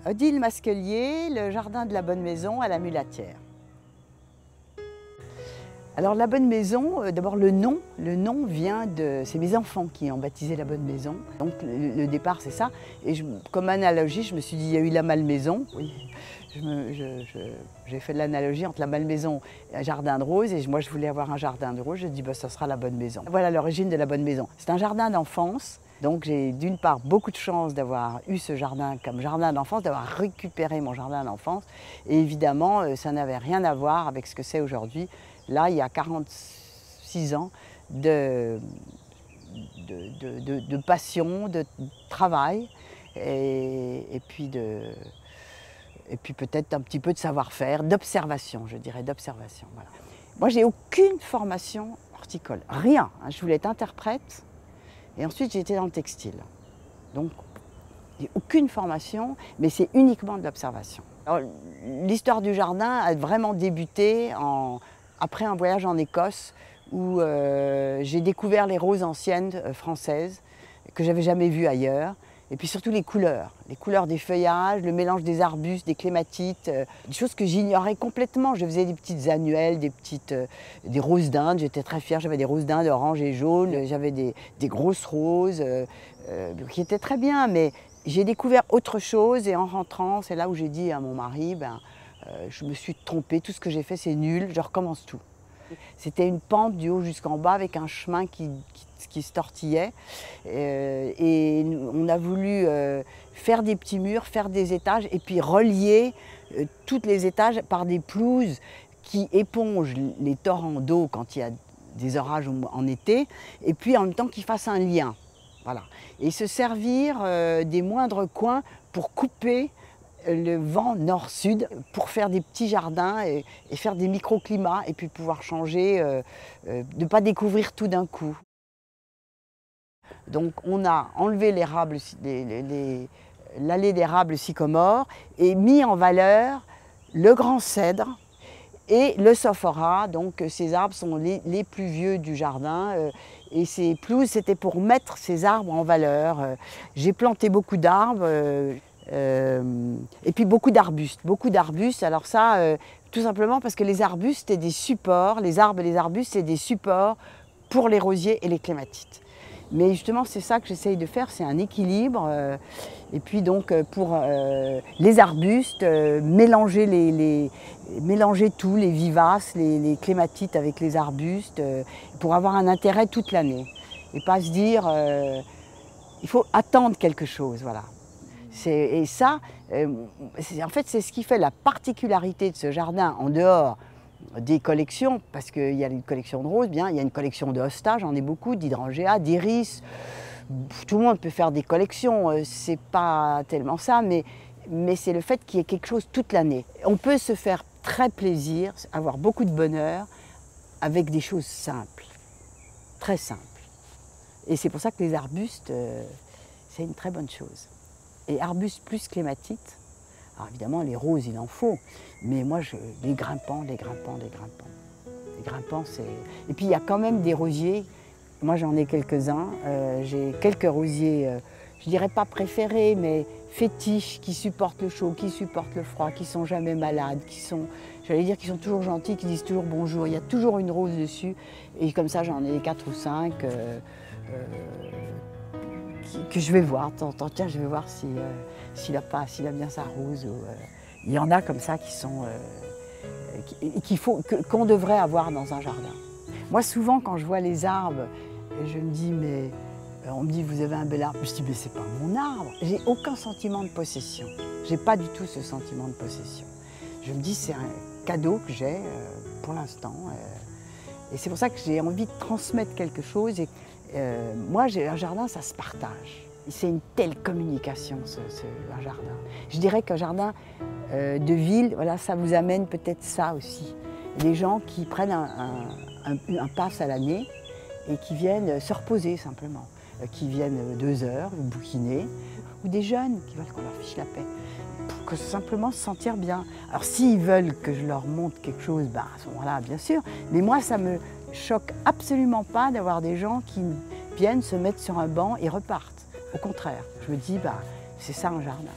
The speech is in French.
Odile Masquelier, le jardin de la Bonne Maison à la Mulatière. Alors la Bonne Maison, d'abord le nom vient de... C'est mes enfants qui ont baptisé la Bonne Maison. Donc le départ c'est ça. Et comme analogie, je me suis dit, il y a eu la Malmaison. Oui, j'ai fait de l'analogie entre la Malmaison et un jardin de roses. Et moi je voulais avoir un jardin de roses, je dis bah, ça sera la Bonne Maison. Voilà l'origine de la Bonne Maison. C'est un jardin d'enfance. Donc j'ai d'une part beaucoup de chance d'avoir eu ce jardin comme jardin d'enfance, d'avoir récupéré mon jardin d'enfance. Et évidemment, ça n'avait rien à voir avec ce que c'est aujourd'hui. Là, il y a 46 ans de passion, de travail et puis peut-être un petit peu de savoir-faire, d'observation, je dirais, d'observation. Voilà. Moi, j'ai aucune formation horticole, rien. Je voulais être interprète. Et ensuite, j'ai été dans le textile. Donc, j'ai aucune formation, mais c'est uniquement de l'observation. L'histoire du jardin a vraiment débuté après un voyage en Écosse où j'ai découvert les roses anciennes françaises que j'avais jamais vues ailleurs. Et puis surtout les couleurs des feuillages, le mélange des arbustes, des clématites, des choses que j'ignorais complètement. Je faisais des petites annuelles, des roses d'Inde, j'étais très fière, j'avais des roses d'Inde orange et jaune, j'avais des grosses roses qui étaient très bien, mais j'ai découvert autre chose et en rentrant, c'est là où j'ai dit à mon mari, je me suis trompée, tout ce que j'ai fait c'est nul, je recommence tout. C'était une pente du haut jusqu'en bas avec un chemin qui se tortillait et on a voulu faire des petits murs, faire des étages et puis relier tous les étages par des pelouses qui épongent les torrents d'eau quand il y a des orages en été et puis en même temps qui fassent un lien. Voilà. Et se servir des moindres coins pour couper le vent nord-sud pour faire des petits jardins et faire des microclimats et puis pouvoir changer, de ne pas découvrir tout d'un coup. Donc on a enlevé l'allée d'érable sycomore et mis en valeur le grand cèdre et le sophora. Donc ces arbres sont les plus vieux du jardin et ces pelouses c'était pour mettre ces arbres en valeur. J'ai planté beaucoup d'arbres. Et puis beaucoup d'arbustes, alors ça, tout simplement parce que les arbustes étaient des supports, les arbres et les arbustes, c'est des supports pour les rosiers et les clématites. Mais justement, c'est ça que j'essaye de faire, c'est un équilibre. Et puis donc, pour les arbustes, mélanger tout, les vivaces, les clématites avec les arbustes, pour avoir un intérêt toute l'année. Et pas se dire, il faut attendre quelque chose, voilà. Et ça, en fait, c'est ce qui fait la particularité de ce jardin en dehors des collections, parce qu'il y a une collection de roses, bien, il y a une collection de hostas, j'en ai beaucoup, d'hydrangea, d'iris. Tout le monde peut faire des collections, c'est pas tellement ça, mais c'est le fait qu'il y ait quelque chose toute l'année. On peut se faire très plaisir, avoir beaucoup de bonheur avec des choses simples, très simples. Et c'est pour ça que les arbustes, c'est une très bonne chose. Et arbustes plus clématites, alors évidemment les roses il en faut, mais moi les grimpants, c'est... Et puis il y a quand même des rosiers, moi j'en ai quelques-uns, j'ai quelques rosiers, je dirais pas préférés, mais fétiches, qui supportent le chaud, qui supportent le froid, qui sont jamais malades, qui sont toujours gentils, qui disent toujours bonjour, il y a toujours une rose dessus, et comme ça j'en ai 4 ou 5. Que je vais voir, tiens, je vais voir s'il a bien sa rose. Il y en a comme ça qui sont qu'on devrait avoir dans un jardin. Moi, souvent, quand je vois les arbres, je me dis, mais on me dit, vous avez un bel arbre. Je dis, mais c'est pas mon arbre. J'ai aucun sentiment de possession. J'ai pas du tout ce sentiment de possession. Je me dis, c'est un cadeau que j'ai pour l'instant. Et c'est pour ça que j'ai envie de transmettre quelque chose. Moi, un jardin, ça se partage. C'est une telle communication, un jardin. Je dirais qu'un jardin de ville, voilà, ça vous amène peut-être ça aussi. Des gens qui prennent un pass à l'année et qui viennent se reposer simplement. Qui viennent 2 heures, bouquiner, ou des jeunes qui veulent qu'on leur fiche la paix. Pour simplement se sentir bien. Alors s'ils veulent que je leur montre quelque chose, à ce moment-là, bien sûr. Mais moi, ça me choque absolument pas d'avoir des gens qui viennent se mettre sur un banc et repartent. Au contraire, je me dis, c'est ça un jardin.